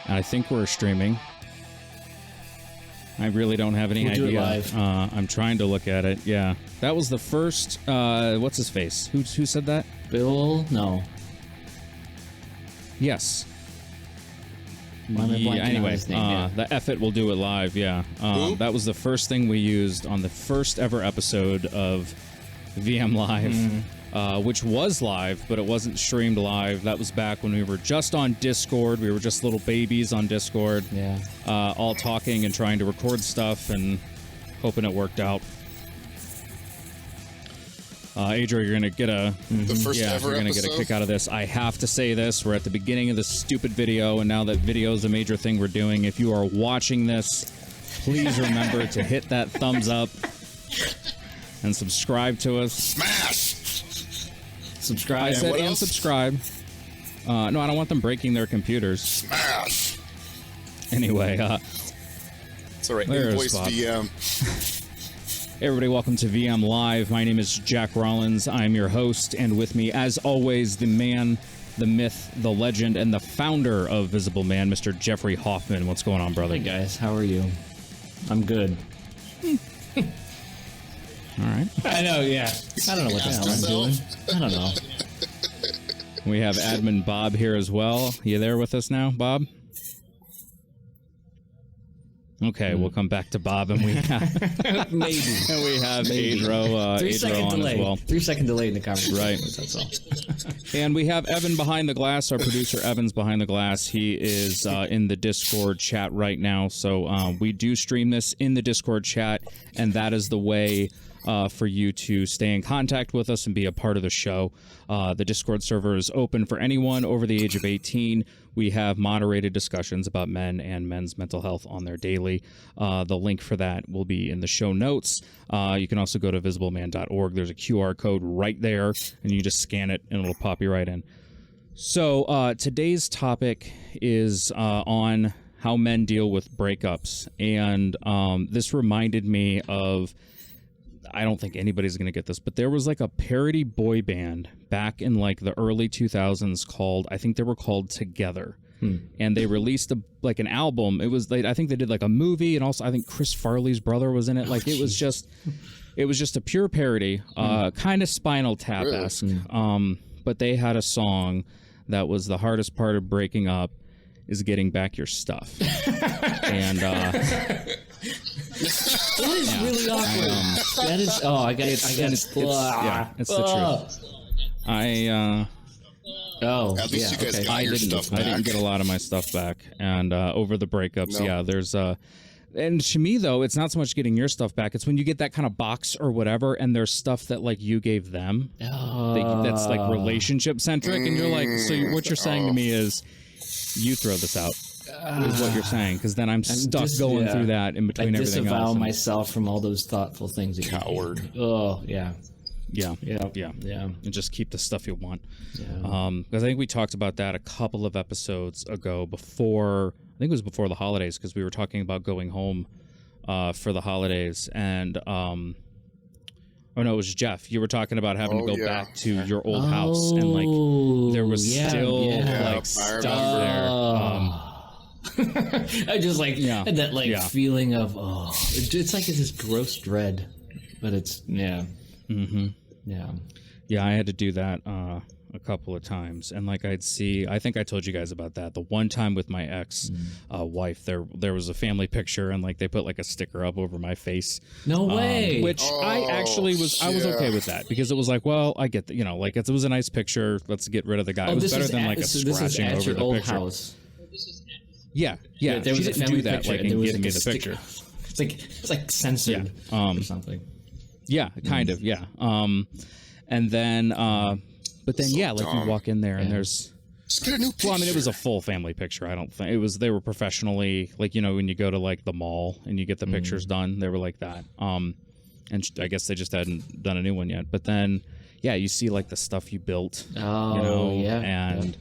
And I think we're streaming. I really don't have any idea. Do it live. I'm trying to look at it. Yeah. That was the first, what's his face? Who said that? Bill? No. Yes. Anyway, the F it will do it live, yeah. That was the first thing we used on the first ever episode of VM Live, which was live, but it wasn't streamed live. That was back when we were just on Discord. We were just little babies on Discord, all talking and trying to record stuff and hoping it worked out. Adro, you're gonna get you're gonna get a kick out of this. I have to say this: we're at the beginning of this stupid video, and now that video is a major thing we're doing. If you are watching this, please remember to hit that thumbs up and subscribe to us. Smash! Subscribe. I said and subscribe. No, I don't want them breaking their computers. Smash! Anyway, it's all right. Invoice VM. Hey everybody, welcome to VM Live. My name is Jack Rollins. I'm your host, and with me, as always, the man, the myth, the legend, and the founder of Visible Man, Mr. Jeffrey Hoffman. What's going on, brother? Hey guys, how are you? I'm good. All right. I know, yeah. I don't know what the hell I'm doing. I don't know. We have admin Bob here as well. You there with us now, Bob? Okay, we'll come back to Bob, and we have maybe, and we have Adro on as well. 3 second delay in the conversation. Right, that's all. And we have Evan behind the glass. Our producer Evan's behind the glass. He is in the Discord chat right now. So we do stream this in the Discord chat, and that is the way for you to stay in contact with us and be a part of the show. The Discord server is open for anyone over the age of 18. We have moderated discussions about men and men's mental health on there daily. The link for that will be in the show notes. You can also go to visibleman.org. There's a QR code right there, and you just scan it, and it'll pop you right in. So today's topic is on how men deal with breakups. And this reminded me of... I don't think anybody's going to get this, but there was like a parody boy band back in like the early 2000s called, I think they were called Together. And they released an album. It was, I think they did like a movie, and also I think Chris Farley's brother was in it. Like it was just a pure parody, kind of Spinal Tap-esque. But they had a song that was the hardest part of breaking up is getting back your stuff. And, it is really awkward. That is. Oh, I got it. It's the truth. At least you guys got your stuff back. I didn't get a lot of my stuff back, and over the breakups, there's and to me though, it's not so much getting your stuff back; it's when you get that kind of box or whatever, and there's stuff that like you gave them that's like relationship centric, and you're like, so what you're saying to me is, you throw this out. Is what you're saying, because then I'm stuck going through that in between everything else. I disavow myself from all those thoughtful things. Coward. Oh, yeah. Yeah. And just keep the stuff you want. Because I think we talked about that a couple of episodes ago before, I think it was before the holidays, because we were talking about going home for the holidays. And, oh no, it was Jeff. You were talking about having to go back to your old house, and like there was still like stuff there. I just like had that feeling of it's like this gross dread, but it's I had to do that a couple of times, and like I think I told you guys about that the one time with my ex wife. There was a family picture, and like they put like a sticker up over my face. No way. Which I actually was okay with that, because it was like, well, I get that, like it was a nice picture, let's get rid of the guy. It was better than like a scratching over the picture. House. Yeah. There was she didn't do that, picture, like, and give me the picture. It's like censored or something. Yeah, kind of, yeah. And then, but then, like you walk in there and there's... Just get a new picture. Well, I mean, it was a full family picture. I don't think... They were professionally, like, when you go to, like, the mall and you get the pictures done, they were like that. And I guess they just hadn't done a new one yet. But then, you see, like, the stuff you built, and,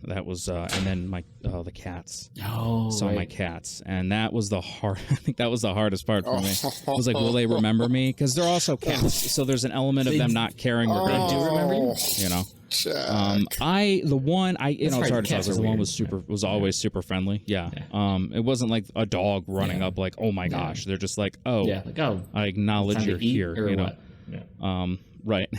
that was, and then the cats. My cats, and that was I think that was the hardest part for me. I was like, will they remember me? Because they're also cats, so there's an element of them not caring or they do remember you. The one it's hard to tell because the one was always super friendly. Yeah. It wasn't like a dog running up like, oh my gosh. They're just like, oh, I acknowledge you're here. You know. Yeah. Right.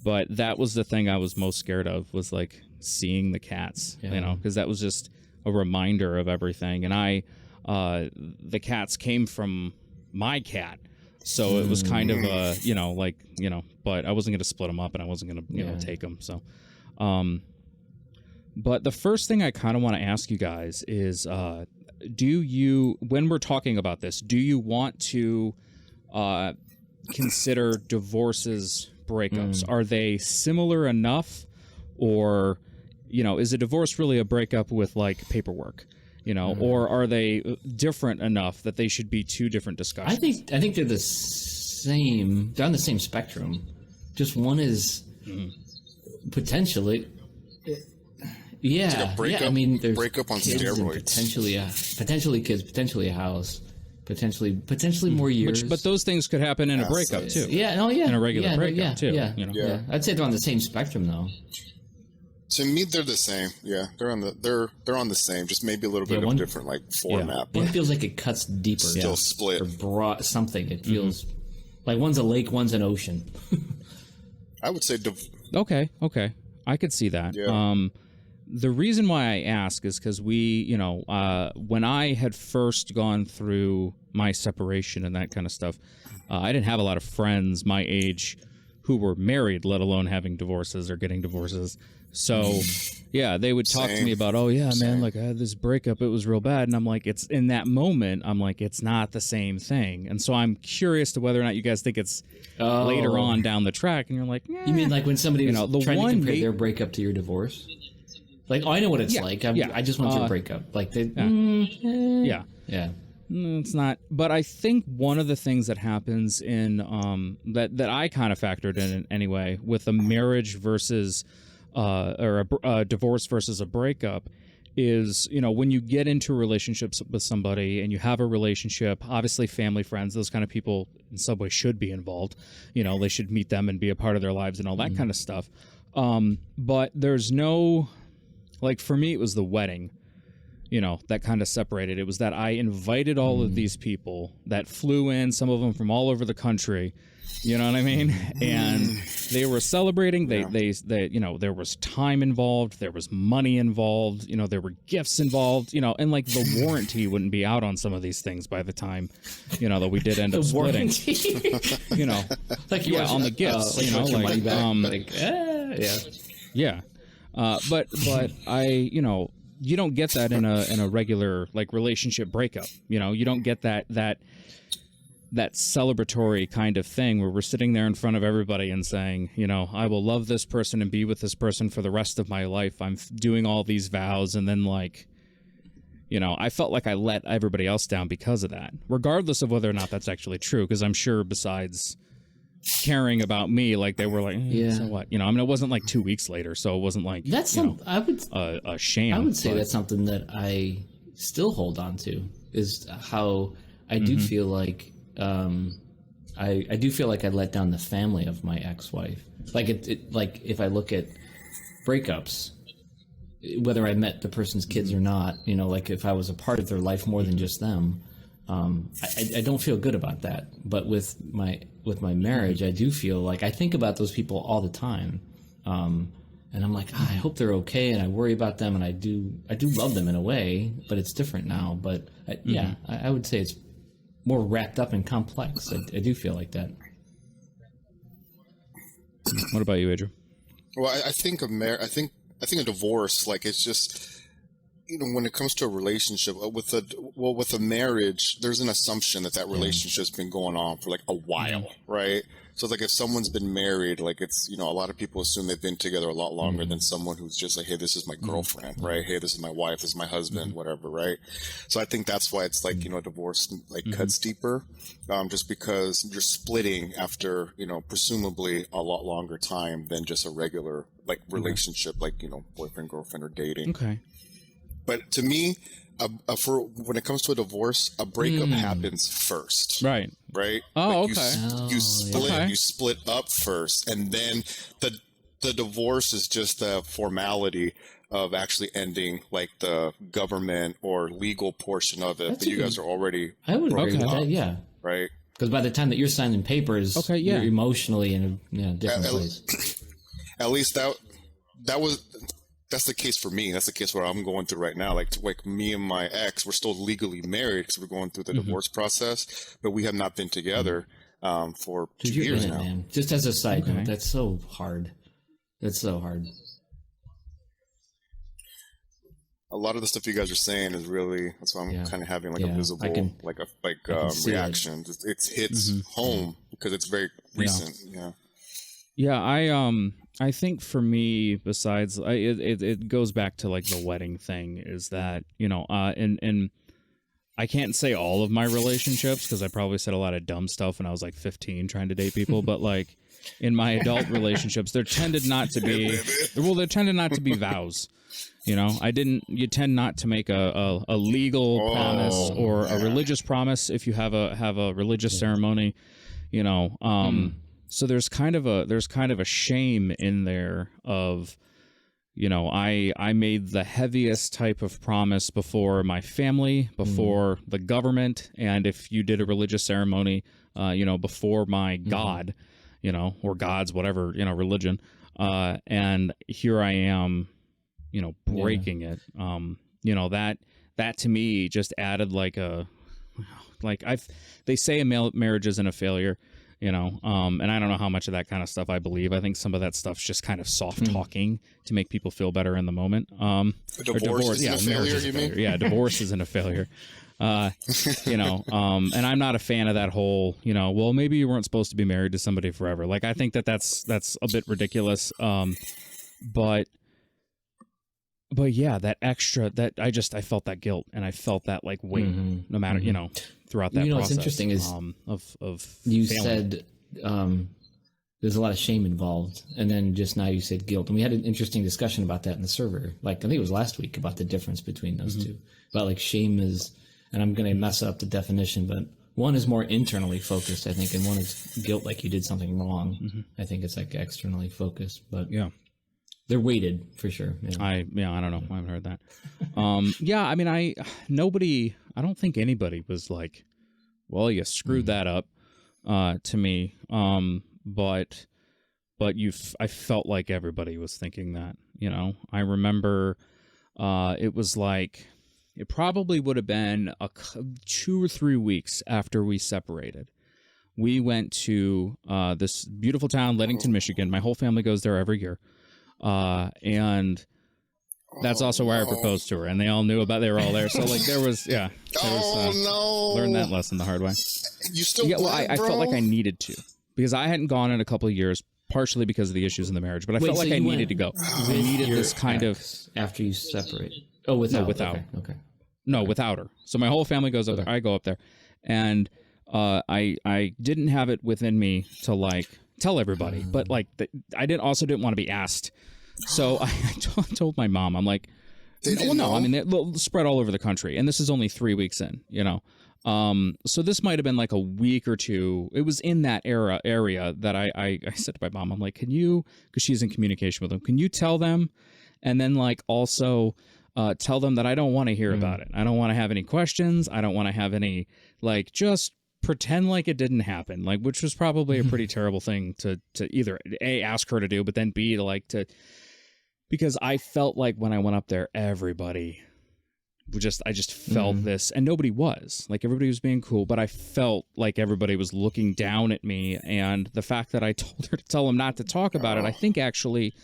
But that was the thing I was most scared of, was like seeing the cats. You know, because that was just a reminder of everything. And the cats came from my cat. So it was kind of but I wasn't going to split them up and I wasn't going to, take them. So, but the first thing I kind of want to ask you guys is, when we're talking about this, do you want to consider divorces breakups? Are they similar enough, or, is a divorce really a breakup with like paperwork? Or are they different enough that they should be two different discussions? I think they're the same. They're on the same spectrum. Just one is potentially, It's like a breakup, I mean, there's breakup on steroids. Potentially kids, potentially a house, potentially more years. But those things could happen in a breakup too. In a regular breakup too. Yeah. I'd say they're on the same spectrum though. To me, they're the same. Yeah, they're on the same, just maybe a little bit of a different like format. One feels like it cuts deeper. Still split. Or broad something. It feels like one's a lake, one's an ocean. I would say. Okay, I could see that. Yeah. The reason why I ask is because when I had first gone through my separation and that kind of stuff, I didn't have a lot of friends my age who were married, let alone having divorces or getting divorces. So, they would talk to me about, man, like I had this breakup, it was real bad. And I'm like, it's in that moment, I'm like, it's not the same thing. And so I'm curious to whether or not you guys think it's later on down the track. And you're like, you mean like when somebody was trying to compare their breakup to your divorce? Like, I know what it's like. I just went through a breakup. Like, it's not. But I think one of the things that happens in that I kind of factored in anyway with a marriage versus or a divorce versus a breakup is, when you get into relationships with somebody and you have a relationship, obviously family, friends, those kind of people in some way should be involved. They should meet them and be a part of their lives and all that kind of stuff. But there's no, like for me, it was the wedding, that kind of separated. It was that I invited all of these people that flew in, some of them from all over the country, you know what I mean? And they were celebrating. They there was time involved. There was money involved. There were gifts involved, and like the warranty wouldn't be out on some of these things by the time, that we did end up splitting, like on the gifts, but I, you don't get that in a regular like relationship breakup. You don't get that celebratory kind of thing where we're sitting there in front of everybody and saying, I will love this person and be with this person for the rest of my life. I'm doing all these vows. And then like, I felt like I let everybody else down because of that, regardless of whether or not that's actually true. Because I'm sure besides caring about me, like they were like, so what? I mean, it wasn't like 2 weeks later. So it wasn't like, that's a shame. I would say that's something that I still hold on to, is how I do feel like, I do feel like I let down the family of my ex-wife. Like like if I look at breakups, whether I met the person's kids or not, like if I was a part of their life more than just them, I don't feel good about that. But with my marriage, I do feel like I think about those people all the time, and I'm like, I hope they're okay, and I worry about them, and I do love them in a way, but it's different now. But I would say it's more wrapped up and complex. I do feel like that. What about you, Adro? Well, I think a divorce, like it's just, when it comes to a relationship with a marriage, there's an assumption that relationship's been going on for like a while, right? So it's like if someone's been married, like it's, a lot of people assume they've been together a lot longer than someone who's just like, hey, this is my girlfriend, right? Hey, this is my wife, this is my husband, whatever, right? So I think that's why it's like, divorce like cuts deeper, just because you're splitting after, presumably a lot longer time than just a regular like relationship, like, boyfriend, girlfriend, or dating. Okay. But to me, for when it comes to a divorce, a breakup happens first. Right. Right. Oh, like okay. You split up first, and then the divorce is just the formality of actually ending like the government or legal portion of it. But you guys are already I would agree with Okay. that. Yeah. right. Because by the time that you're signing papers, Okay, yeah. you're emotionally in a different place. At least that's the case for me. That's the case where I'm going through right now. Like me and my ex, we're still legally married because we're going through the divorce process, but we have not been together for 2 You're years in it, now. man. Just as a side note, that's so hard. That's so hard. A lot of the stuff you guys are saying is really, that's why I'm kind of having like a visible see reaction. It hits home because it's very recent. Yeah, I think for me, besides it goes back to like the wedding thing, is that, you know, and I can't say all of my relationships because I probably said a lot of dumb stuff when I was like 15 trying to date people, but like in my adult relationships, there tended not to be vows. You know, you tend not to make a legal promise or a religious promise if you have a religious ceremony, you know. So there's kind of a shame in there of, you know, I made the heaviest type of promise before my family, before the government, and if you did a religious ceremony, you know, before my God, you know, or gods, whatever, you know, religion, and here I am, you know, breaking it. You know, that to me just added like they say a marriage isn't a failure, you know, and I don't know how much of that kind of stuff I believe. I think some of that stuff's just kind of soft talking to make people feel better in the moment. Divorce isn't a failure, you mean? Yeah, divorce isn't a failure. You know, and I'm not a fan of that whole, you know, well, maybe you weren't supposed to be married to somebody forever. Like, I think that's a bit ridiculous. But yeah, that extra, that I felt that guilt and I felt that like weight, no matter, you know, throughout that process. What's interesting is of you failing. said there's a lot of shame involved, and then just now you said guilt, and we had an interesting discussion about that in the server. Like I think it was last week about the difference between those two. About like shame is, and I'm going to mess up the definition, but one is more internally focused, I think, and one is guilt, like you did something wrong. I think it's like externally focused, but Yeah. they're weighted for sure. I don't know. I haven't heard that. Yeah, I mean, I don't think anybody was like, well, you screwed that up, to me. But I felt like everybody was thinking that, you know. I remember, it was like, it probably would have been 2 or 3 weeks after we separated. We went to this beautiful town, Leadington, Michigan. My whole family goes there every year. And that's also where I proposed to her, and they all knew about. They were all there, so like there was learned that lesson the hard way. You still well, I felt like I needed to because I hadn't gone in a couple of years, partially because of the issues in the marriage, but I felt like I needed to go. I needed this kind of after you separated. Oh, without. No, without. Okay. No, without her. So my whole family goes up there. I go up there, and I didn't have it within me to like tell everybody, but like I didn't want to be asked. So I told my mom, I'm like, no, I mean, they'll spread all over the country, and this is only 3 weeks in, you know. So this might have been like a week or two. It was in that area that I said to my mom, I'm like, can you, because she's in communication with them, can you tell them, and then like also tell them that I don't want to hear about it. I don't want to have any questions. I don't want to have any, like, just pretend like it didn't happen, like, which was probably a pretty terrible thing to either A, ask her to do, but then B, to like because I felt like when I went up there, everybody I just felt this, and nobody was like, everybody was being cool, but I felt like everybody was looking down at me. And the fact that I told her to tell them not to talk about it, I think actually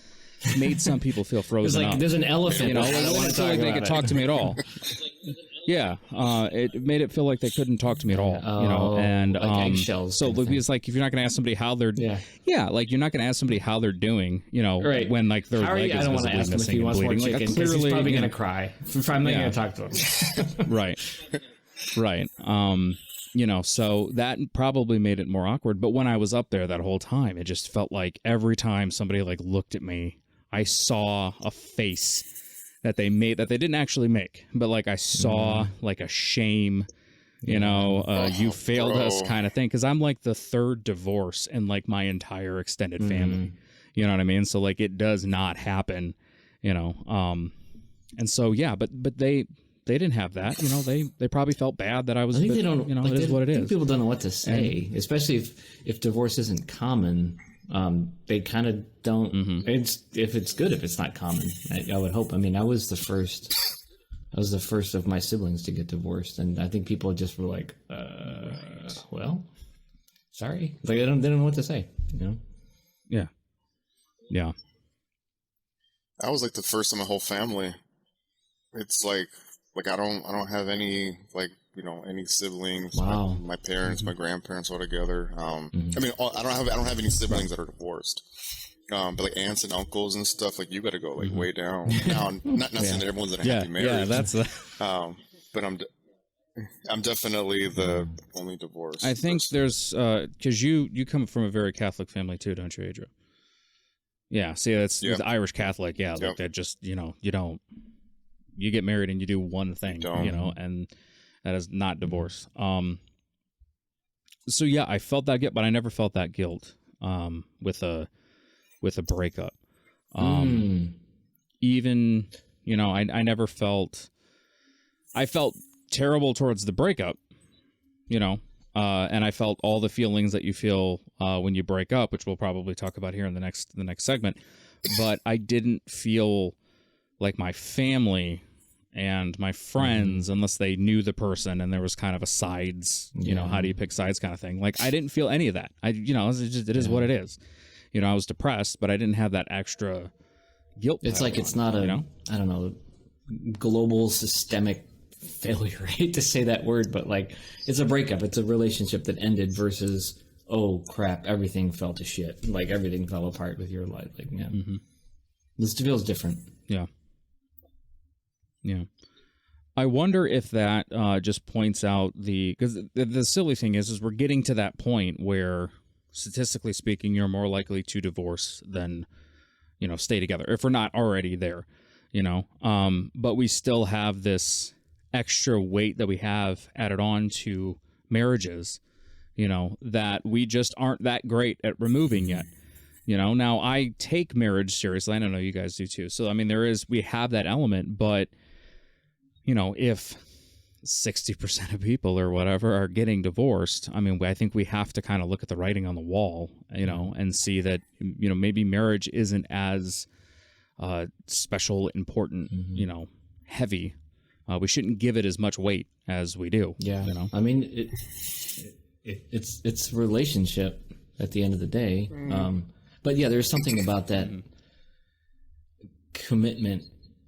made some people feel frozen like, up. there's an elephant. You know, I don't feel like they could talk to me at all. Yeah, it made it feel like they couldn't talk to me at all. You know, and like eggshells. So it's like, if you're not going to ask somebody how they're, like you're not going to ask somebody how they're doing. You know, when like their leg is visibly missing and bleeding. Like, clearly, he's probably going to cry. I'm not going to talk to him. Right. You know, so that probably made it more awkward. But when I was up there that whole time, it just felt like every time somebody like looked at me, I saw a face that they made that they didn't actually make, but like I saw like a shame, you know, you failed us kind of thing. Cause I'm like the third divorce in like my entire extended family, You know what I mean? So like it does not happen, and so yeah, but they didn't have that, they probably felt bad that I was, I think they don't, it is what it I think is. people don't know what to say, especially if divorce isn't common. They kind of don't. If it's good, if it's not common, I would hope. I mean, I was the first of my siblings to get divorced, and I think people just were like, "Well, sorry." Like they don't know what to say. Yeah. I was like the first in my whole family. It's like I don't have any any siblings. Wow. My parents, my grandparents all together. I mean, I don't have any siblings that are divorced. But like aunts and uncles and stuff, like you got to go like way down. Now, not saying that everyone's in a happy marriage. Yeah, that's but I'm definitely the only divorced. I think person. there's because you come from a very Catholic family too, don't you, Adro? Yeah. See, it's Irish Catholic. Yeah, like that. Just you get married and you do one thing, and that is not divorce. So yeah, I felt that guilt, but I never felt that guilt with a breakup. Even I never felt. I felt terrible towards the breakup, and I felt all the feelings that you feel when you break up, which we'll probably talk about here in the next segment. But I didn't feel like my family and my friends, unless they knew the person and there was kind of a sides, how do you pick sides kind of thing. Like I didn't feel any of that. It is what it is. I was depressed, but I didn't have that extra guilt. It's like it's not I don't know, global systemic failure. I hate to say that word, but like it's a breakup. It's a relationship that ended versus, oh crap, everything fell to shit. Like everything fell apart with your life. Like, this feels different. Yeah. I wonder if that just points out because the silly thing is we're getting to that point where statistically speaking, you're more likely to divorce than, stay together if we're not already there, but we still have this extra weight that we have added on to marriages, that we just aren't that great at removing yet. Now I take marriage seriously. I don't know you guys do too. So, I mean, we have that element, but if 60% of people or whatever are getting divorced, I mean, I think we have to kind of look at the writing on the wall, and see that, maybe marriage isn't as special, important, heavy. We shouldn't give it as much weight as we do. Yeah. I mean, it's a relationship at the end of the day. But yeah, there's something about that commitment.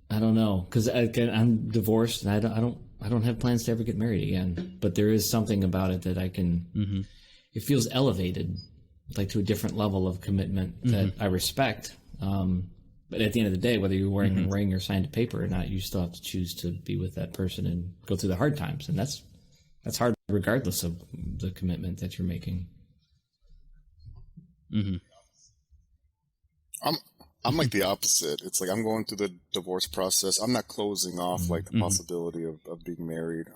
I don't know, because I'm divorced and I don't have plans to ever get married again. But there is something about it that I can. It feels elevated, like to a different level of commitment that I respect. But at the end of the day, whether you're wearing a ring or signed a paper or not, you still have to choose to be with that person and go through the hard times, and that's hard regardless of the commitment that you're making. I'm like the opposite. It's like I'm going through the divorce process. I'm not closing off like the possibility of being married.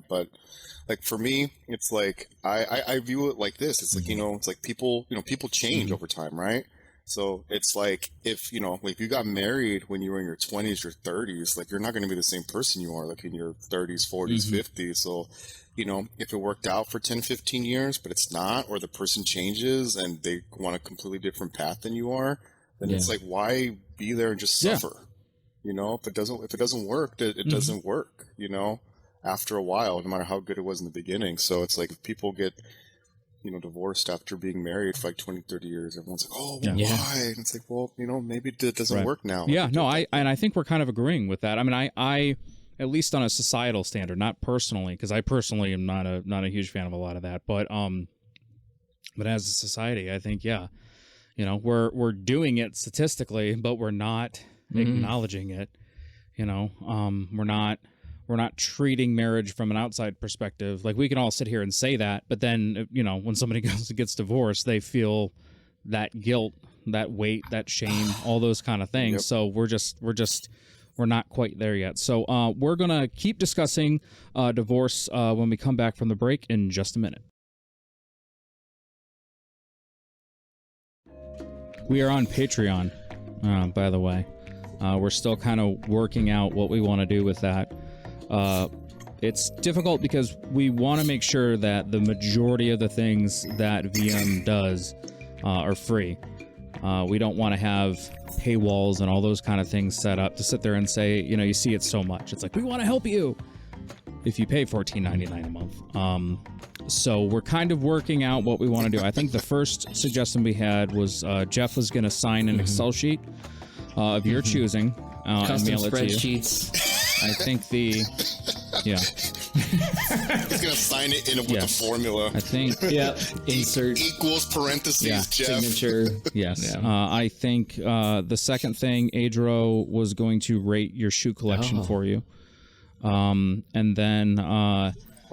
But like for me, it's like I view it like this. It's like, it's like people change over time, right? So it's like if you got married when you were in your 20s or 30s, like you're not going to be the same person you are like in your 30s, 40s, 50s. So, if it worked out for 10, 15 years, but it's not, or the person changes and they want a completely different path than you are, then it's like, why be there and just suffer? If it doesn't work, it doesn't work, after a while, no matter how good it was in the beginning. So it's like if people get, divorced after being married for like 20, 30 years, everyone's like, oh, well, why? And it's like, well, maybe it doesn't work now. Yeah, no, I think we're kind of agreeing with that. I mean, I at least on a societal standard, not personally, because I personally am not a huge fan of a lot of that, but as a society, I think, we're doing it statistically, but we're not acknowledging it. We're not treating marriage from an outside perspective. Like we can all sit here and say that, but then when somebody goes and gets divorced, they feel that guilt, that weight, that shame, all those kind of things. Yep. So we're not quite there yet. So we're gonna keep discussing divorce when we come back from the break in just a minute. We are on Patreon, by the way. We're still kind of working out what we want to do with that. It's difficult because we want to make sure that the majority of the things that VM does are free. We don't want to have paywalls and all those kind of things set up to sit there and say, you know, you see it so much. It's like, we want to help you if you pay $14.99 a month. So we're kind of working out what we want to do. I think the first suggestion we had was Jeff was going to sign an Excel sheet of your choosing and mail it to you. Spreadsheets. I think yeah. He's gonna sign it in with the formula. I think Insert equals parentheses. Jeff. signature. Yes. I think the second thing, Adro was going to rate your shoe collection for you. And then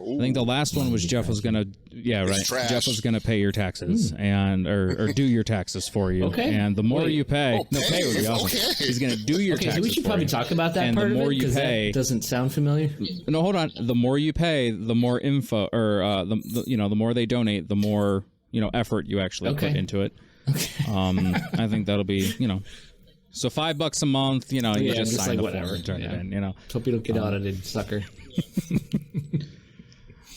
I think the last one was Jeff was gonna Jeff was gonna pay your taxes or do your taxes for you. Okay. And the more you pay, pay would be awesome. Okay. He's gonna do your taxes. We should for probably you. talk about that And part the more of it, you 'cause pay, that doesn't sound familiar. no, hold on. The more you pay, the more info, or the more they donate, the more effort you actually put into it. Okay. I think that'll be so $5 a month. You just sign like the whatever. form and turn it in. Hope you don't get audited, sucker.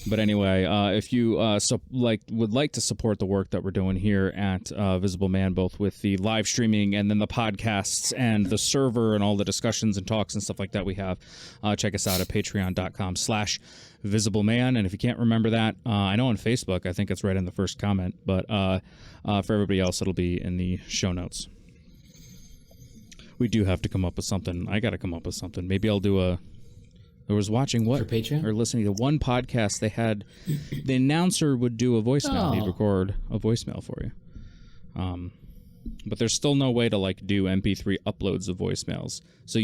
But anyway, if you would like to support the work that we're doing here at Visible Man, both with the live streaming and then the podcasts and the server and all the discussions and talks and stuff like that we have, check us out at patreon.com/visibleman. And if you can't remember that, I know on Facebook, I think it's right in the first comment, but for everybody else, it'll be in the show notes. We do have to come up with something. I got to come up with something. Maybe I'll do I was watching For Patreon? or listening to one podcast. They had the announcer would do a voicemail. He'd record a voicemail for you. But there's still no way to do MP3 uploads of voicemails. So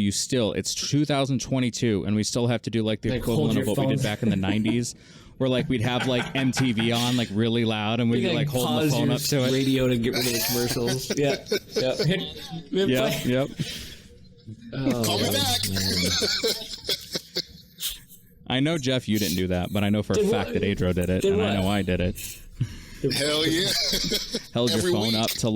it's 2022 and we still have to do the equivalent of what we did back in the 90s, where we'd have MTV on really loud and we'd be holding the phone up to it. Radio to get rid of the commercials. Yep. Call me back. I know, Jeff, you didn't do that, but I know for a fact that Adro did it, and I know I did it. Hell yeah. Held your Every phone week. up to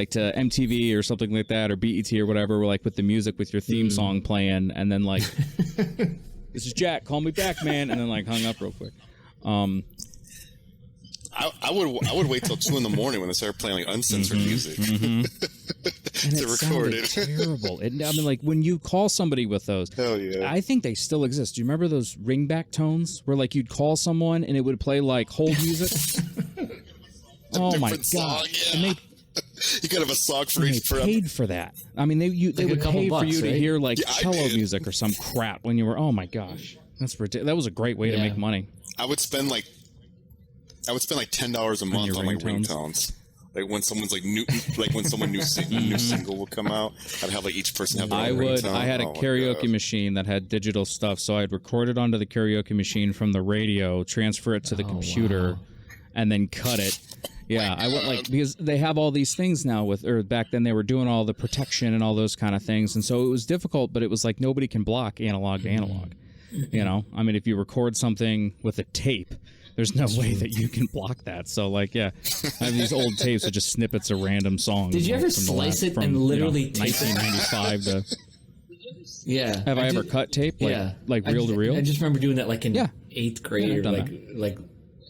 to MTV or something like that, or BET or whatever, with the music with your theme song playing, and then this is Jack, call me back, man, and then hung up real quick. I would wait till 2 a.m. when they started playing uncensored music. And it sounded terrible. When you call somebody with those, hell yeah. I think they still exist. Do you remember those ringback tones where you'd call someone and it would play hold music? Oh my god! Song, yeah. And you could have a song for each they paid for that. I mean, they would pay for you to hear cello music or some crap when you were. Oh my gosh, that's ridiculous. That was a great way to make money. I would spend $10 a month on ringtones. When someone's new, when someone new single would come out, I'd have each person have their own ringtone. I had a karaoke machine that had digital stuff, so I'd record it onto the karaoke machine from the radio, transfer it to the computer, and then cut it. Yeah, I went because they have all these things now or back then they were doing all the protection and all those kind of things, and so it was difficult, but it was nobody can block analog to analog. I mean, if you record something with a tape, there's no way that you can block that. So, I have these old tapes with just snippets of random songs. Did you ever slice it and literally tape 1995 to... Yeah. Have I ever cut tape? Reel to reel? I just remember doing that in 8th grade or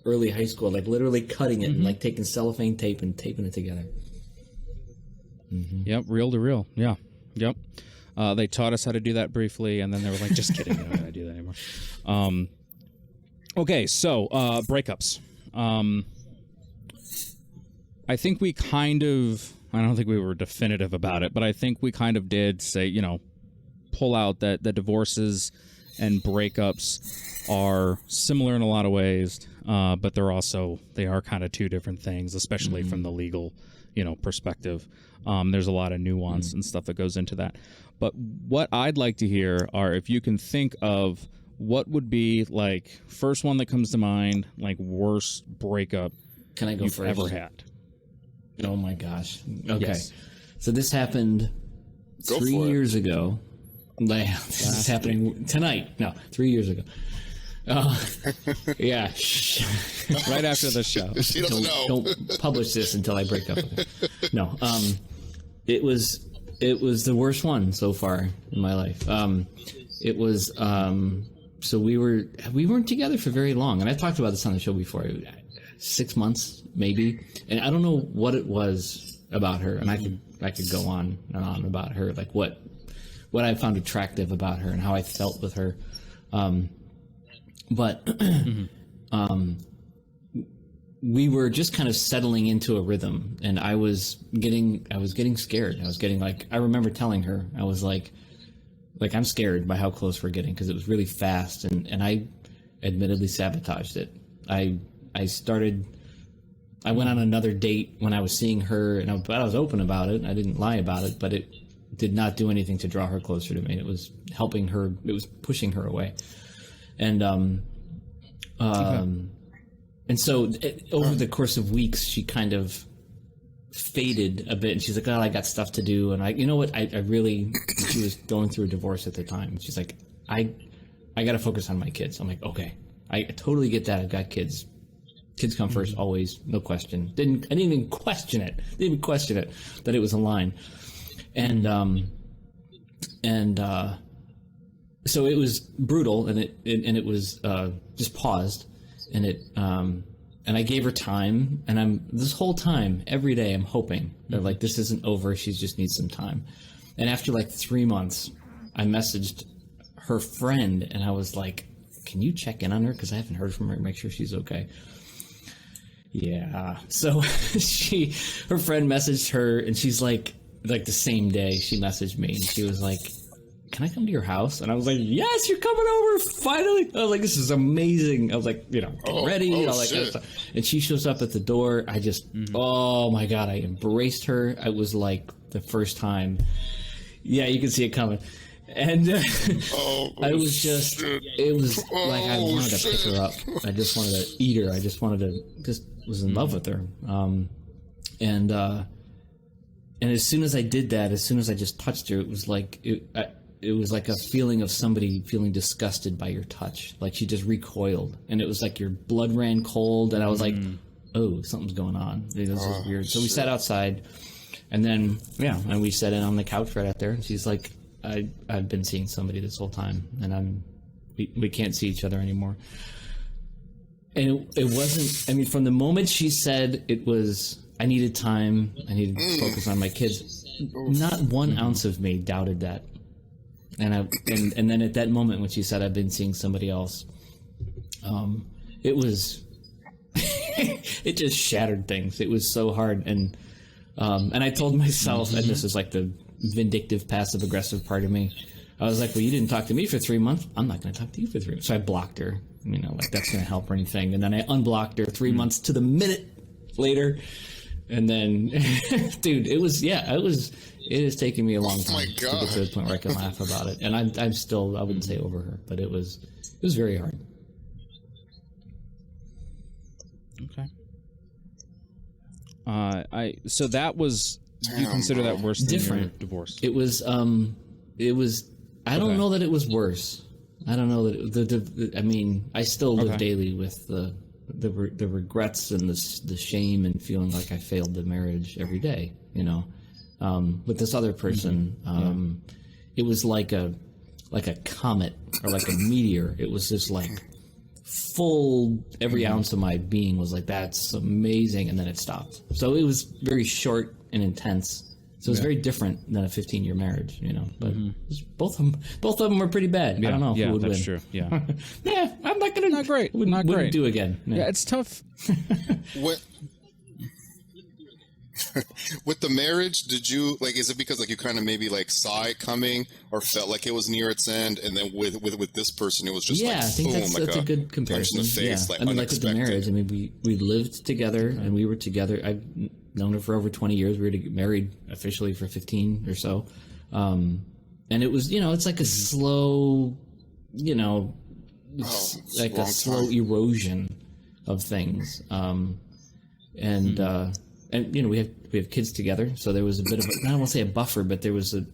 early high school, literally cutting it and taking cellophane tape and taping it together. Yep, reel to reel. Yeah. Yep. They taught us how to do that briefly, and then they were just kidding, you don't gotta do that anymore. Okay, so breakups. I think we I don't think we were definitive about it, but I think we kind of did say, pull out that the divorces and breakups are similar in a lot of ways, but they are kind of two different things, especially from the legal, perspective. There's a lot of nuance and stuff that goes into that. But what I'd like to hear are if you can think of what would be first one that comes to mind, worst breakup Can I go you've first? ever had. Oh my gosh. Okay. Yes. So this happened 3 years ago. This is happening tonight. No, 3 years ago. Yeah. Right after the show. She doesn't know. Don't publish this until I break up with her. No. It was the worst one so far in my life. It was so we weren't together for very long, and I talked about this on the show before. 6 months maybe, and I don't know what it was about her, and I could go on and on about her, like what I found attractive about her and how I felt with her. But we were just kind of settling into a rhythm, and I was getting scared. I was getting I remember telling her, I was like I'm scared by how close we're getting, because it was really fast, and I admittedly sabotaged it. I went on another date when I was seeing her, and I was open about it. I didn't lie about it, but it did not do anything to draw her closer to me. It was helping her. It was pushing her away. And and so over the course of weeks, she kind of faded a bit, and she's like, "Oh, I got stuff to do." And you know what? I really, she was going through a divorce at the time. She's like, I got to focus on my kids. I'm like, okay, I totally get that. I've got kids. Kids come first, always, no question. I didn't even question it. That it was a line. And so it was brutal, and it was just paused, and and I gave her time, and this whole time, every day, I'm hoping that this isn't over. She just needs some time. And after 3 months, I messaged her friend, and I was like, "Can you check in on her? Because I haven't heard from her. Make sure she's okay." Yeah. So her friend messaged her, and she's like the same day she messaged me, and she was like, "Can I come to your house?" And I was like, "Yes, you're coming over, finally." I was like, "This is amazing." I was like, get ready, all that kind of stuff. And she shows up at the door. I just, oh my God, I embraced her. I was like the first time. Yeah, you can see it coming. And I was just, it was I wanted to pick her up. I just wanted to eat her. I just was in love with her. And as soon as I did that, as soon as I just touched her, it was like it was like a feeling of somebody feeling disgusted by your touch. Like she just recoiled, and it was like your blood ran cold, and I was like, oh, something's going on. This is weird. So we sat outside, and then and we sat in on the couch right out there, and she's like, I've been seeing somebody this whole time, and we can't see each other anymore. And it wasn't, I mean, from the moment she said it was, I needed time, I needed to focus on my kids, not 1 ounce of me doubted that. And then at that moment when she said I've been seeing somebody else, it was, it just shattered things. It was so hard. And I told myself, and this is like the vindictive, passive aggressive part of me, I was like, well, you didn't talk to me for 3 months, I'm not going to talk to you for 3 months. So I blocked her, that's going to help or anything. And then I unblocked her 3 months to the minute later. And then, dude, it is taking me a long time to get to the point where I can laugh about it. And I'm still, I wouldn't say over her, but it was very hard. Okay. So that was, you consider that worse than your divorce? It was, I don't know that it was worse. I don't know that I mean, I still live daily with the regrets and the shame and feeling like I failed the marriage every day, with this other person. It was like a comet or like a meteor. It was just like full, every ounce of my being was like, that's amazing. And then it stopped. So it was very short and intense. So it's very different than a 15-year marriage, But both of them were pretty bad. I don't know who would win. Yeah, that's true. Yeah. Yeah, I'm not gonna. Not great. Wouldn't do again. No. Yeah, it's tough. With the marriage, did you is it because you kind of maybe saw it coming or felt like it was near its end, and then with this person it was just I think boom, that's a good comparison. Punch in the face, I mean, with the marriage, I mean, we lived together and we were together. I've known her for over 20 years. We were married officially for 15 or so, and it was it's like a slow, it's like a slow erosion of things, and we have kids together, so there was a bit of I don't want to say a buffer, but there was a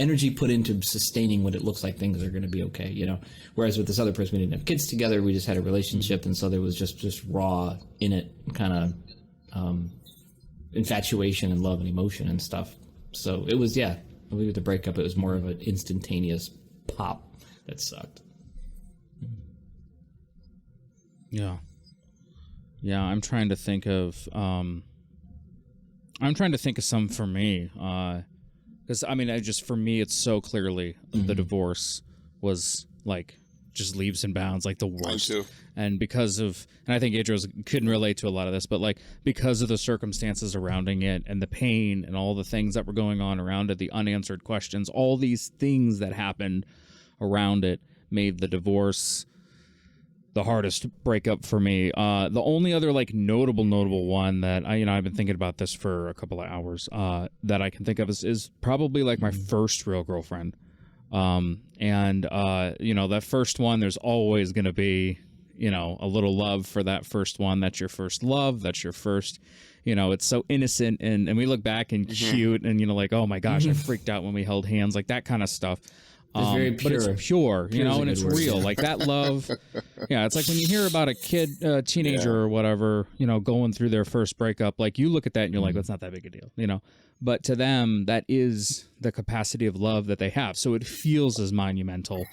energy put into sustaining what it looks like things are going to be okay, you know. Whereas with this other person, we didn't have kids together, we just had a relationship, and so there was just raw in it kind of infatuation and love and emotion and stuff. So it was, I believe with the breakup, it was more of an instantaneous pop that sucked. Yeah, I'm trying to think of some for me, because I mean, for me, it's so clearly the divorce was like just leaps and bounds, like the worst. Mine too. And and I think Adro couldn't relate to a lot of this, but like because of the circumstances surrounding it and the pain and all the things that were going on around it, the unanswered questions, all these things that happened around it made the divorce the hardest breakup for me. The only other like notable one that I've been thinking about this for a couple of hours that I can think of is probably like my first real girlfriend. That first one, there's always going to be, a little love for that first one. That's your first love. That's your first, it's so innocent and we look back and cute and, like, oh my gosh, I freaked out when we held hands, like that kind of stuff. It's very pure. But it's pure, and it's real. Like that love. Yeah, it's like when you hear about a kid, teenager or whatever, going through their first breakup, like you look at that and you're like, that's not that big a deal, But to them, that is the capacity of love that they have. So it feels as monumental.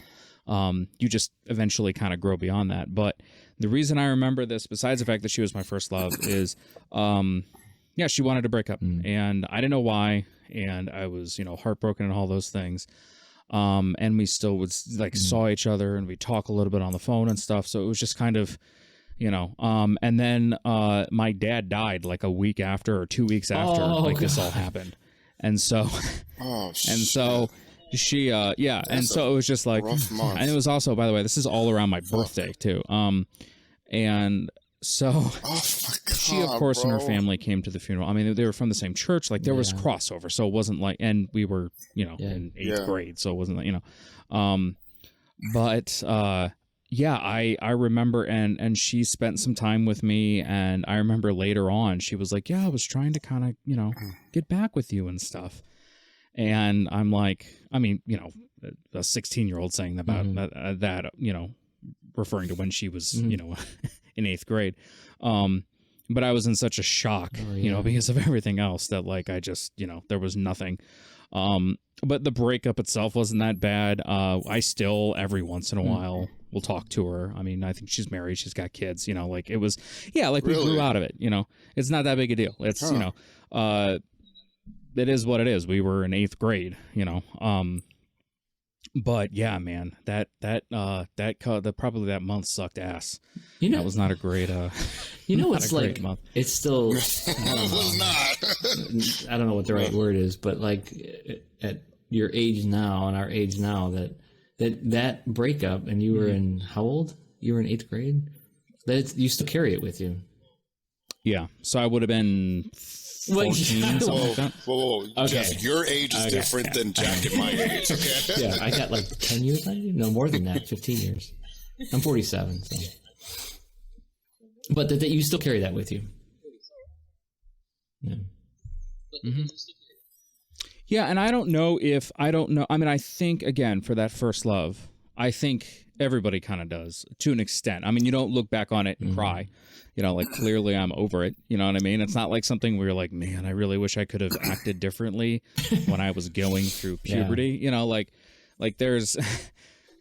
You just eventually kind of grow beyond that. But the reason I remember this, besides the fact that she was my first love, is, she wanted to break up. And I didn't know why. And I was, heartbroken and all those things. And we still would saw each other and we talk a little bit on the phone and stuff. So it was just kind of, and then, my dad died like a week after or 2 weeks after this all happened. And so, she, and so it was just like, and it was also, by the way, this is all around my birthday too. And so she, of course, and her family came to the funeral. I mean, they were from the same church. Like there was crossover. So it wasn't like, and we were, in eighth grade. So it wasn't like, I remember, and she spent some time with me. And I remember later on, she was like, I was trying to kind of, get back with you and stuff. And I'm like, I mean, a 16-year-old saying about that, referring to when she was, in eighth grade. But I was in such a shock, because of everything else that like, I just, there was nothing. But the breakup itself wasn't that bad. I still, every once in a while, will talk to her. I mean, I think she's married. She's got kids, like it was, we grew out of it, it's not that big a deal. It's, it is what it is. We were in eighth grade, but yeah, man, probably that month sucked ass. That was not a great, it's like, month. It's still, I don't know what the right word is, but like at your age now and our age now, that breakup, and you were in, how old? You were in eighth grade? You still carry it with you. Yeah. So I would have been 14, something like that. Whoa. Okay. Jeff, your age is different than Jack and my age. Okay. Yeah, I got like 10 years. No, more than that, 15 years. I'm 47. So. But that you still carry that with you. Yeah. Yeah, and I don't know. I mean, I think, again, for that first love, I think everybody kind of does to an extent. I mean, you don't look back on it and cry. Like clearly I'm over it. You know what I mean? It's not like something where you're like, man, I really wish I could have acted differently when I was going through puberty. Like there's,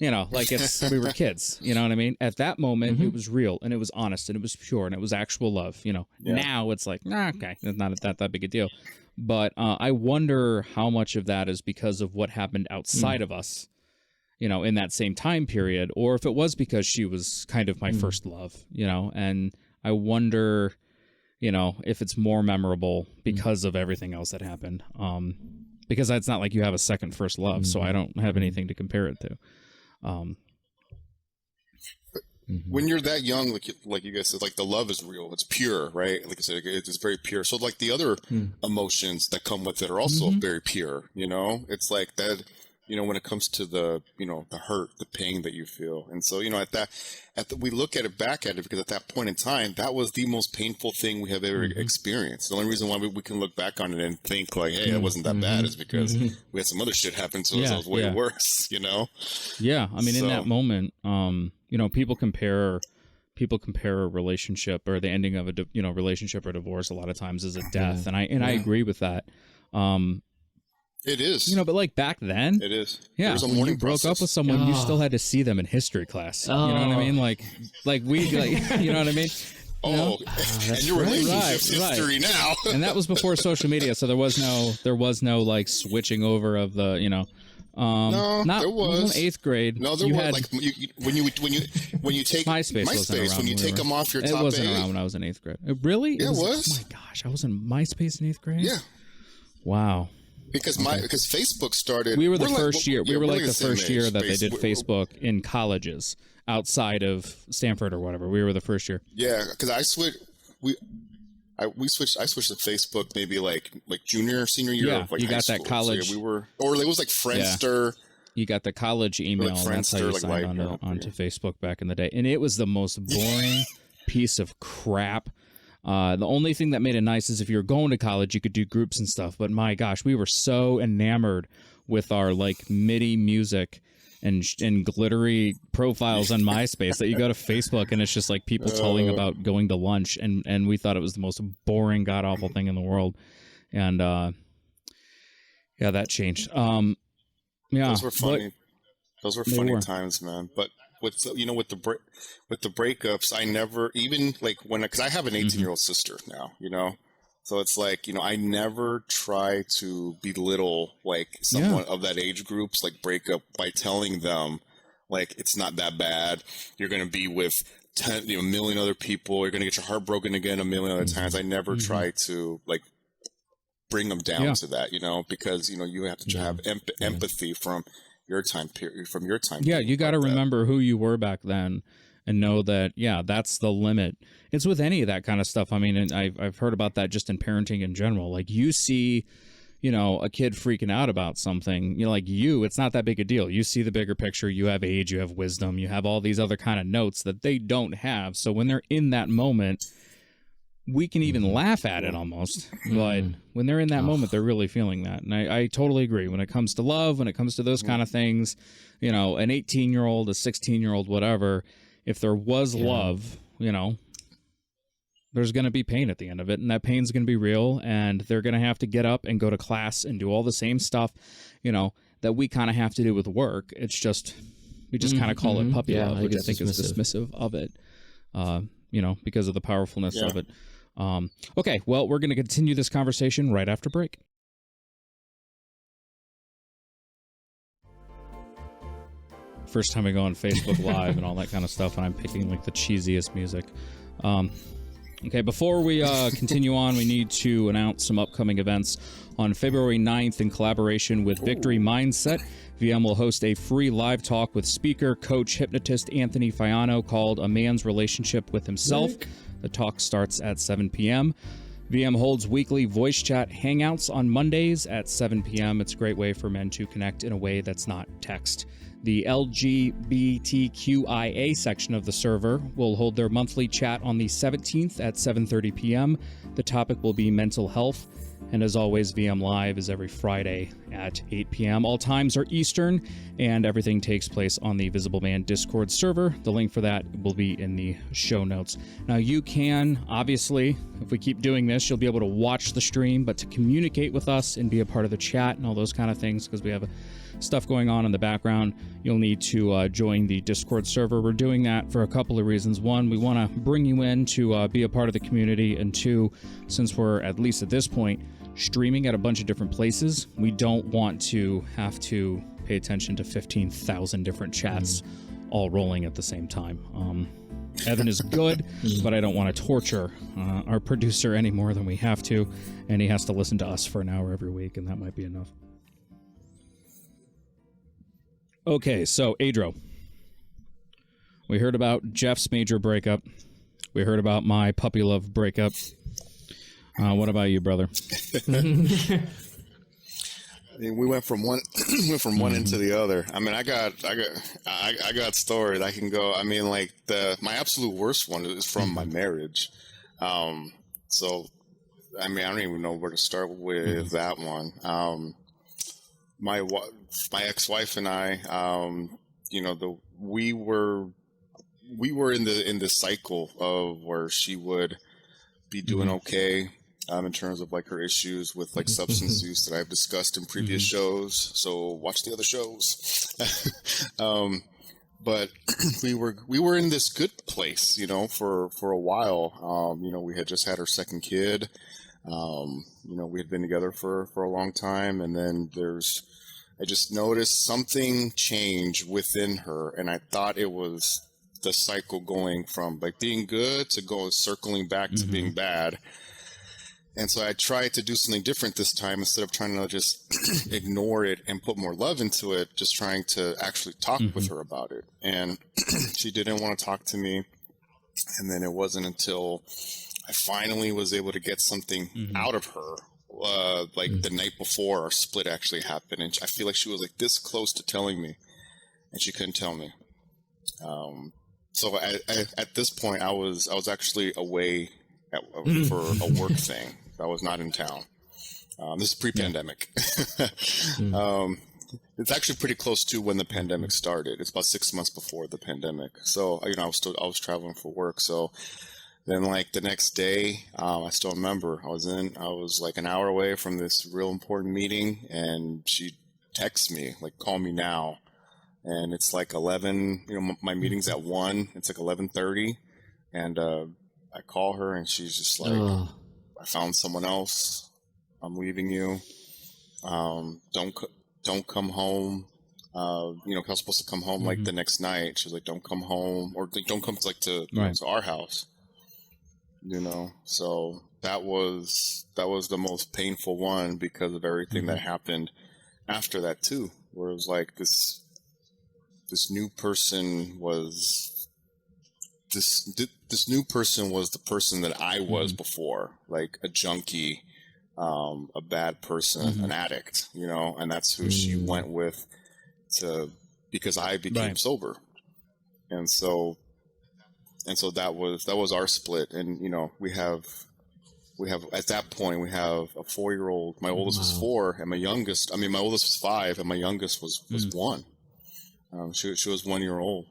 like we were kids. You know what I mean? At that moment, it was real and it was honest and it was pure and it was actual love. Now it's like, okay, it's not that big a deal. But I wonder how much of that is because of what happened outside of us. In that same time period, or if it was because she was kind of my first love, and I wonder, if it's more memorable because of everything else that happened. Because it's not like you have a second first love, so I don't have anything to compare it to. When you're that young, like you guys said, like the love is real, it's pure, right? Like I said, it's very pure. So like the other emotions that come with it are also very pure. It's like that. when it comes to the hurt, the pain that you feel. And so, we look at it back at it because at that point in time, that was the most painful thing we have ever experienced. The only reason why we can look back on it and think like, hey, that wasn't that bad is because we had some other shit happen to us that was way worse, Yeah. I mean, in that moment, people compare a relationship or the ending of a relationship or divorce a lot of times as a death. And I agree with that. It is. But like back then, it is. Yeah, when you broke up with someone, you still had to see them in history class. You know what I mean? Like we, you know what I mean? And your relationship's history now. And that was before social media, so there was no like switching over of the, no, there was. In 8th grade. No, there was. Like when you take MySpace wasn't around when you take them off your top. It wasn't around when I was in 8th grade. Really? Yeah, it was. Oh my gosh, I was in MySpace in 8th grade. Yeah. Wow. Because Facebook started. We were the first year. We were like the first year that they did Facebook. Facebook in colleges outside of Stanford or whatever. We were the first year. Yeah, because I switched to Facebook maybe like junior or senior year of like you high got school. that college. So or it was like Friendster. Yeah. You got the college email. Like and that's how you Friendster, signed onto Facebook back in the day, and it was the most boring piece of crap. The only thing that made it nice is if you were going to college, you could do groups and stuff. But my gosh, we were so enamored with our like MIDI music and glittery profiles on MySpace that you go to Facebook and it's just like people telling about going to lunch, and we thought it was the most boring, god awful thing in the world. And that changed. Those were funny. Those were funny times, man. But with the breakups, I never even like because I have an 18-year-old sister now, so it's like I never try to belittle like someone of that age group's like breakup by telling them like it's not that bad. You're gonna be with 10, a million other people. You're gonna get your heart broken again a million other times. I never try to like bring them down to that, because you have to have empathy from your time period, Yeah, you got to remember who you were back then and know that, that's the limit. It's with any of that kind of stuff. I mean, and I've heard about that just in parenting in general. Like you see, a kid freaking out about something, it's not that big a deal. You see the bigger picture. You have age, you have wisdom, you have all these other kind of notes that they don't have. So when they're in that moment, we can even laugh at it almost, but when they're in that moment, they're really feeling that. And I totally agree. When it comes to love, when it comes to those kind of things, an 18-year-old, a 16-year-old, whatever, if there was love, there's going to be pain at the end of it, and that pain's going to be real, and they're going to have to get up and go to class and do all the same stuff, that we kind of have to do with work. It's just, we just kind of call it puppy love, which I think is dismissive of it, because of the powerfulness of it. Okay, well, we're going to continue this conversation right after break. First time I go on Facebook Live and all that kind of stuff, and I'm picking like the cheesiest music. Okay, before we continue on, we need to announce some upcoming events. On February 9th, in collaboration with Victory Mindset, VM will host a free live talk with speaker, coach, hypnotist Anthony Fiano called A Man's Relationship with Himself. The talk starts at 7 p.m. VM holds weekly voice chat hangouts on Mondays at 7 p.m. It's a great way for men to connect in a way that's not text. The LGBTQIA section of the server will hold their monthly chat on the 17th at 7:30 p.m. The topic will be mental health. And as always, VM Live is every Friday at 8 p.m. All times are Eastern, and everything takes place on the Visible Man Discord server. The link for that will be in the show notes. Now, you can, obviously, if we keep doing this, you'll be able to watch the stream, but to communicate with us and be a part of the chat and all those kind of things, because we have stuff going on in the background, you'll need to join the Discord server. We're doing that for a couple of reasons. One, we want to bring you in to be a part of the community, and two, since we're, at least at this point, streaming at a bunch of different places, we don't want to have to pay attention to 15,000 different chats all rolling at the same time. Evan is good, but I don't want to torture our producer any more than we have to, and he has to listen to us for an hour every week, and that might be enough. Okay, so Adro, we heard about Jeff's major breakup. We heard about my puppy love breakup. What about you, brother? I mean, we went from one went from one end to the other. I mean, I got stories I can go. I mean, like my absolute worst one is from my marriage. So, I mean, I don't even know where to start with that one. My ex-wife and I, we were in the cycle of where she would be doing okay. In terms of like her issues with like substance use that I've discussed in previous shows. So watch the other shows. But we were in this good place, for a while. We had just had our second kid. We had been together for a long time, and then I just noticed something change within her, and I thought it was the cycle going from like being good to circling back to being bad. And so I tried to do something different this time. Instead of trying to just ignore it and put more love into it, just trying to actually talk with her about it. And she didn't want to talk to me. And then it wasn't until I finally was able to get something out of her, the night before our split actually happened. And I feel like she was like this close to telling me, and she couldn't tell me. So at this point, I was actually away for a work thing. I was not in town. This is pre-pandemic. It's actually pretty close to when the pandemic started. It's about 6 months before the pandemic. So, I was traveling for work. So then like the next day, I still remember I was like an hour away from this real important meeting, and she texts me like, call me now. And it's like 11, my meeting's at 1, it's like 11:30. And, I call her and she's just like, I found someone else. I'm leaving you. Don't come home. I was supposed to come home like the next night. She's like, don't come home, or don't come to our house. So that was the most painful one because of everything that happened after that too, where it was like this new person was. This new person was the person that I was before, like a junkie, a bad person, an addict, and that's who she went with because I became sober. And so that was our split. And, we have at that point, we have a 4-year-old. My oldest was 4 and my oldest was 5 and my youngest was 1. She was 1 year old.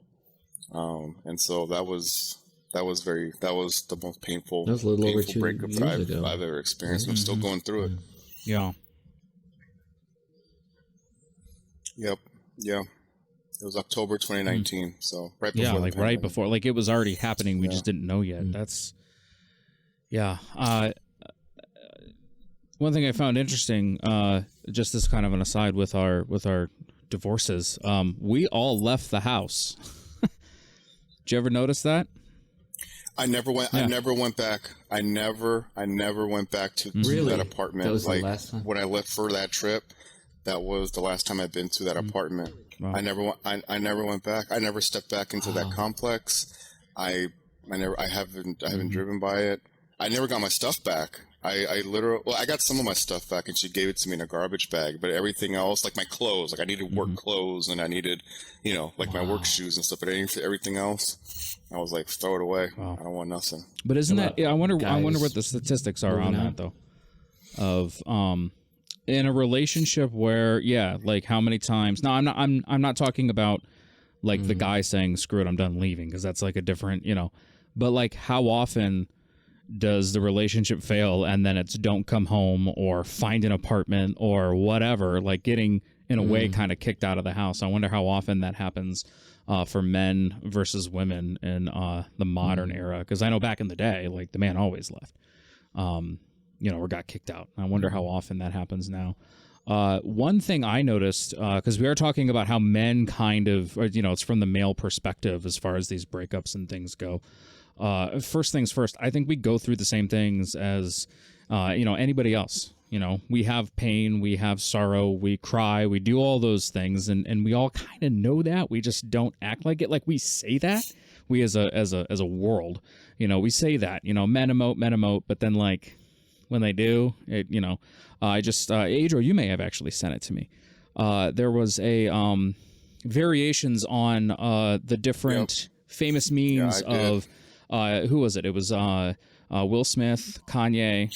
And so that was the most painful, that was a little over 2 breakup years that ago. I've ever experienced. I'm still going through it. Yeah. Yep. Yeah. It was October 2019. So right before. Yeah, right before, like it was already happening. We just didn't know yet. That's. Yeah. One thing I found interesting, just as kind of an aside with our divorces, we all left the house. Did you ever notice that? I never went. Yeah. I never went back. I never went back to that apartment. That was the last time. When I left for that trip, that was the last time I'd been to that apartment. Wow. I never went back. I never stepped back into that complex. I haven't driven by it. I never got my stuff back. I got some of my stuff back, and she gave it to me in a garbage bag. But everything else, like my clothes, like I needed work clothes, and I needed, my work shoes and stuff. But everything else, I was like, throw it away. Wow. I don't want nothing. But isn't that? Yeah, I wonder what the statistics are on that though. Of in a relationship where, like how many times? No, I'm not talking about like the guy saying screw it, I'm done leaving, because that's like a different, But like how often does the relationship fail and then it's don't come home or find an apartment or whatever, like getting in a way kind of kicked out of the house? I wonder how often that happens for men versus women in the modern era, because I know back in the day, like the man always left, or got kicked out. I wonder how often that happens now. One thing I noticed, because we are talking about how men kind of, it's from the male perspective as far as these breakups and things go. First things first, I think we go through the same things as, anybody else. We have pain, we have sorrow, we cry, we do all those things, and we all kind of know that. We just don't act like it. Like we say that, we as a world, we say that, men emote, but then like when they do. I just Adro, you may have actually sent it to me. There was a variations on the different famous memes of who was it? It was Will Smith, Kanye.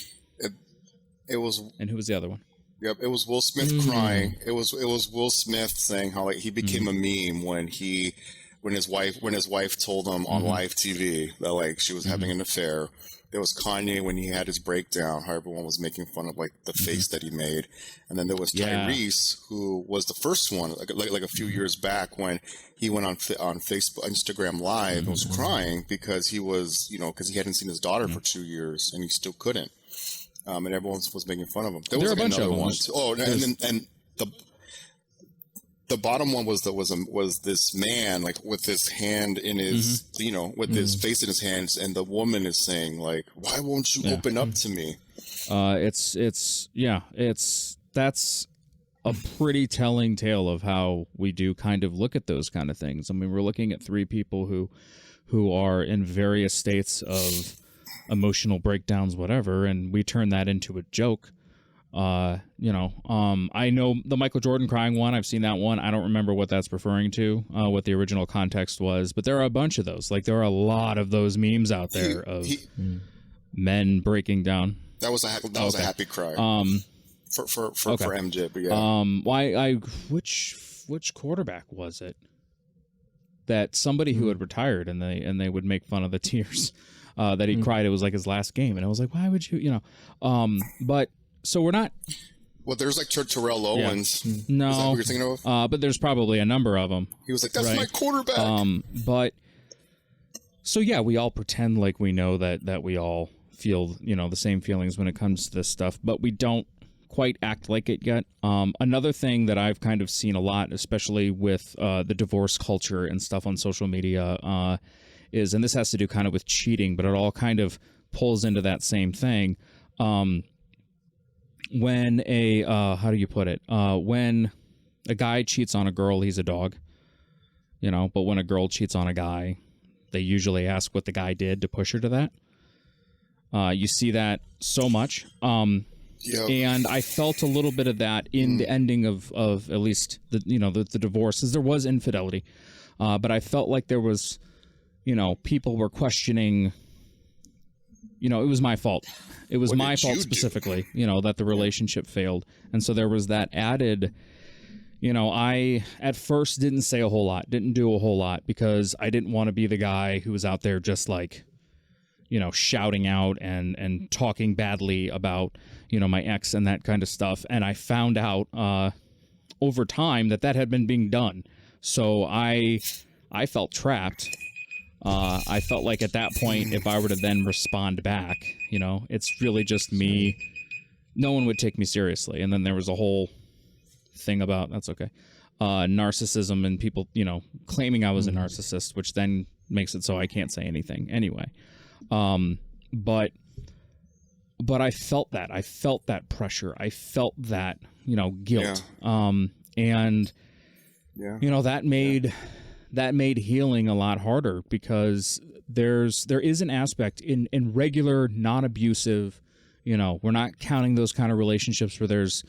It was, and who was the other one? Yep, it was Will Smith crying. It was Will Smith saying how like he became a meme when his wife told him on live TV that like she was having an affair. There was Kanye when he had his breakdown, how everyone was making fun of like the face that he made, and then there was Tyrese, who was the first one like a few years back when he went on Facebook, Instagram Live, and was crying because he was because he hadn't seen his daughter for 2 years and he still couldn't, and everyone was making fun of him. There was a bunch another of them. one. Oh, and the bottom one was this man like with his hand in his with his face in his hands, and the woman is saying like, "Why won't you open up to me?" That's a pretty telling tale of how we do kind of look at those kind of things. I mean, we're looking at three people who are in various states of emotional breakdowns, whatever, and we turn that into a joke. I know the Michael Jordan crying one. I've seen that one. I don't remember what that's referring to, what the original context was, but there are a bunch of those. Like there are a lot of those memes out there of men breaking down. That was a happy cry. For MJ, but which quarterback was it? That somebody who had retired and they would make fun of the tears that he cried. It was like his last game, and I was like, why would you? But. So we're not. Well, there's like Terrell Owens. No, is that what you're thinking of? But there's probably a number of them. He was like, "That's my quarterback." But so yeah, we all pretend like we know that we all feel the same feelings when it comes to this stuff, but we don't quite act like it yet. Another thing that I've kind of seen a lot, especially with the divorce culture and stuff on social media, is, and this has to do kind of with cheating, but it all kind of pulls into that same thing. When how do you put it? When a guy cheats on a girl, he's a dog, but when a girl cheats on a guy, they usually ask what the guy did to push her to that. You see that so much. And I felt a little bit of that in the ending of at least the divorces. There was infidelity, but I felt like there was, people were questioning, it was my fault. It was my fault specifically, that the relationship failed. And so there was that added, I at first didn't say a whole lot, didn't do a whole lot because I didn't want to be the guy who was out there just like, shouting out and talking badly about, my ex and that kind of stuff. And I found out over time that had been being done. So I felt trapped. I felt like at that point, if I were to then respond back, it's really just me. No one would take me seriously. And then there was a whole thing about, that's okay, narcissism and people, claiming I was a narcissist, which then makes it so I can't say anything anyway. But I felt that. I felt that pressure. I felt that, guilt. And that made healing a lot harder because there is an aspect in regular, non-abusive, we're not counting those kind of relationships where there's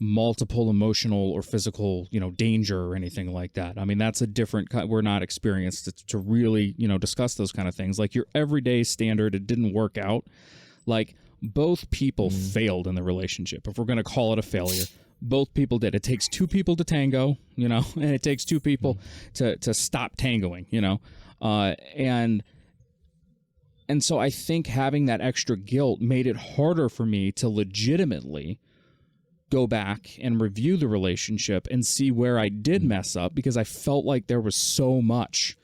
multiple emotional or physical, danger or anything like that. I mean, that's a different, we're not experienced to really, discuss those kind of things. Like your everyday standard, it didn't work out. Like both people failed in the relationship. If we're going to call it a failure, both people did. It takes two people to tango, and it takes two people to stop tangoing, and so I think having that extra guilt made it harder for me to legitimately go back and review the relationship and see where I did mess up because I felt like there was so much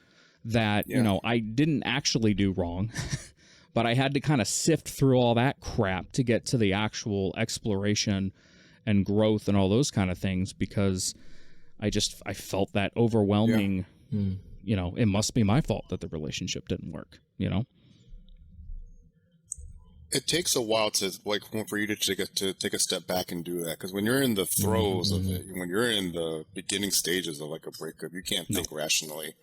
that, I didn't actually do wrong, but I had to kind of sift through all that crap to get to the actual exploration and growth and all those kind of things because I felt that overwhelming, it must be my fault that the relationship didn't work, It takes a while for you to take a step back and do that because when you're in the throes of it, when you're in the beginning stages of like a breakup, you can't think rationally,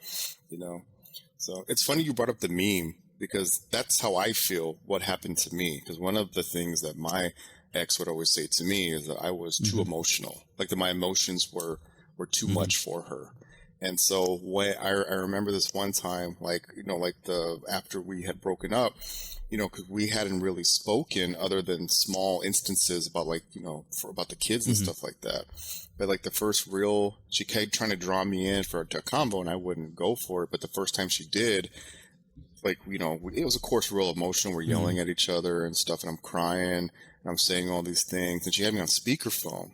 So it's funny you brought up the meme because that's how I feel what happened to me. Because one of the things that my ex would always say to me is that I was too emotional, like that my emotions were too much for her. And so when I remember this one time, like, you know, like after we had broken up, you know, because we hadn't really spoken other than small instances about, like, you know, about the kids and stuff like that. But like the first real, she kept trying to draw me in for a combo, and I wouldn't go for it. But the first time she did, like, you know, it was of course real emotional. We're yelling at each other and stuff, and I'm crying and I'm saying all these things, and she had me on speakerphone.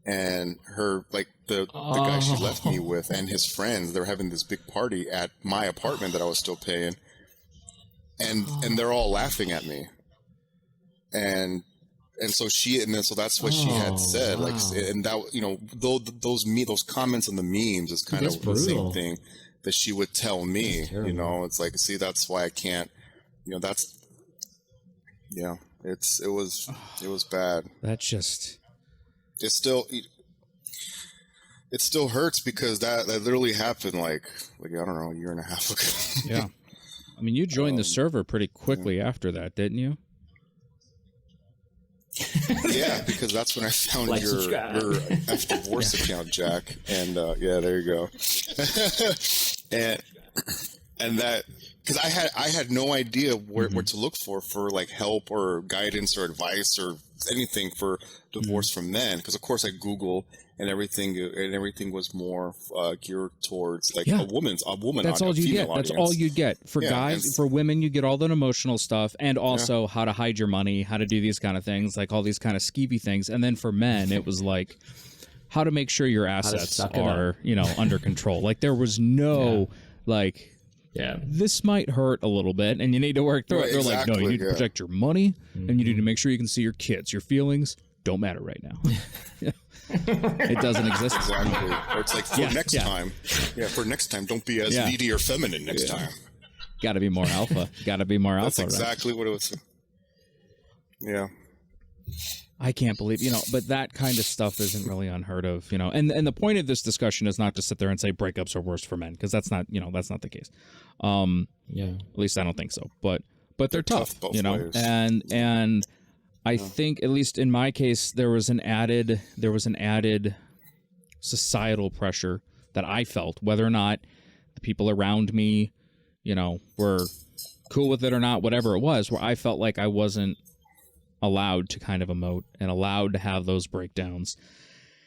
And her, like, the guy she left me with and his friends, they're having this big party at my apartment that I was still paying. And they're all laughing at me. And so so that's what she had said. Wow. Like, and that, you know, those comments on the memes is kind of the same thing that she would tell me, you know. It's like, see, that's why I can't, you know, that's, yeah, it was bad. That's just, it still hurts because that literally happened like I don't know, a year and a half ago. Yeah, I mean, you joined the server pretty quickly after that, didn't you? Yeah, because that's when I found your F divorce account, Jack, and yeah, there you go. and that, because I had no idea where to look for like help or guidance or advice or anything for divorce from men, because of course I Google and everything was more geared towards like a woman. That's all you get. That's all you get for guys. For women, you get all that emotional stuff, and also how to hide your money, how to do these kind of things, like all these kind of skeevy things. And then for men, it was like how to make sure your assets are, you know, under control. Like there was no like. Yeah, this might hurt a little bit, and you need to work through it. They're like, no, you need to protect your money, and you need to make sure you can see your kids. Your feelings don't matter right now. It doesn't exist. Exactly. Or it's like, for next time. Yeah, for next time, don't be as needy or feminine next time. Got to be more alpha. Got to be more alpha. That's exactly what it was. Yeah. I can't believe, you know, but that kind of stuff isn't really unheard of, you know. And the point of this discussion is not to sit there and say breakups are worse for men, because that's not, you know, that's not the case. At least I don't think so. But they're tough, you know. Ways. And I think, at least in my case, there was an added societal pressure that I felt, whether or not the people around me, you know, were cool with it or not, whatever it was, where I felt like I wasn't allowed to kind of emote and allowed to have those breakdowns,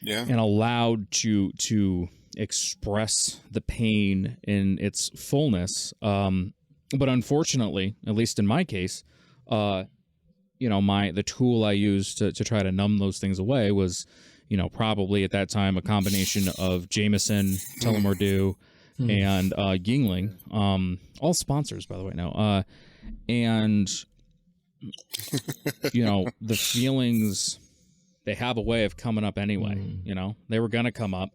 and allowed to express the pain in its fullness. But unfortunately, at least in my case, you know, the tool I used to try to numb those things away was, you know, probably at that time a combination of Jameson, Tullamore Dew, and Yingling, all sponsors, by the way, now, and you know, the feelings, they have a way of coming up anyway. You know, they were gonna come up,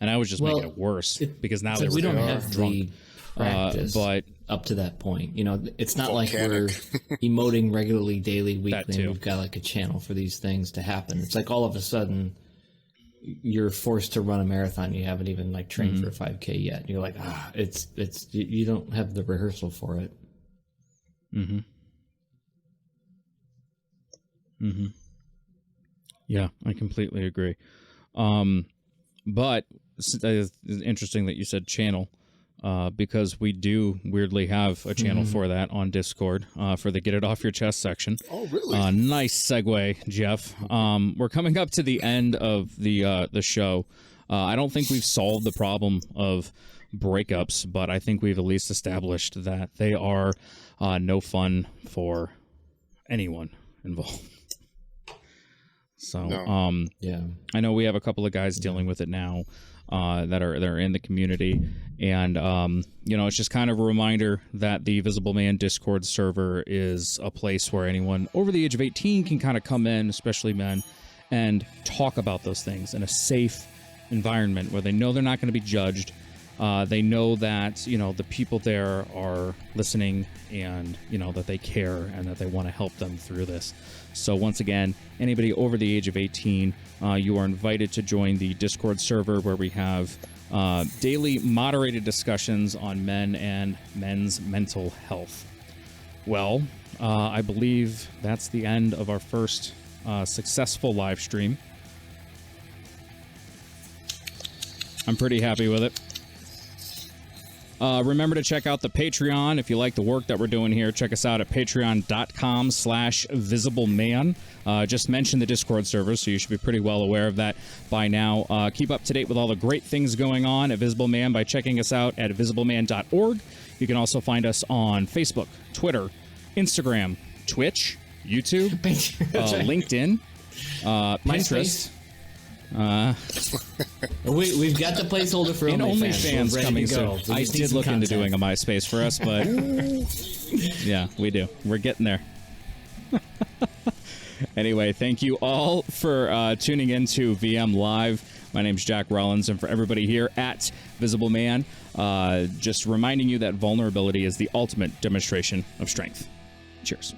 and I was just making it worse because now we don't have drunk. Practice but up to that point, you know, it's not volcanic. Like we're emoting regularly, daily, weekly, and we've got like a channel for these things to happen. It's like all of a sudden you're forced to run a marathon. You haven't even like trained for a 5K yet. And you're like, it's you don't have the rehearsal for it. Yeah, I completely agree. But it's interesting that you said channel, because we do weirdly have a channel for that on Discord, for the Get It Off Your Chest section. Oh, really? Nice segue, Jeff. We're coming up to the end of the show. I don't think we've solved the problem of breakups, but I think we've at least established that they are no fun for anyone involved. So, I know we have a couple of guys dealing with it now, that are in the community, and you know, it's just kind of a reminder that the Visible Man Discord server is a place where anyone over the age of 18 can kind of come in, especially men, and talk about those things in a safe environment where they know they're not going to be judged. They know that, you know, the people there are listening, and, you know, that they care and that they want to help them through this. So once again, anybody over the age of 18, you are invited to join the Discord server, where we have daily moderated discussions on men and men's mental health. Well, I believe that's the end of our first successful live stream. I'm pretty happy with it. Remember to check out the Patreon. If you like the work that we're doing here, check us out at patreon.com/visibleman. Just mention the Discord server, so you should be pretty well aware of that by now. Keep up to date with all the great things going on at Visible Man by checking us out at visibleman.org. You can also find us on Facebook, Twitter, Instagram, Twitch, YouTube, LinkedIn, Pinterest. We've got the placeholder for OnlyFans coming soon. I did look into doing a MySpace for us, but yeah, we do. We're getting there. Anyway, thank you all for tuning in to VM Live. My name's Jack Rollins, and for everybody here at Visible Man, just reminding you that vulnerability is the ultimate demonstration of strength. Cheers.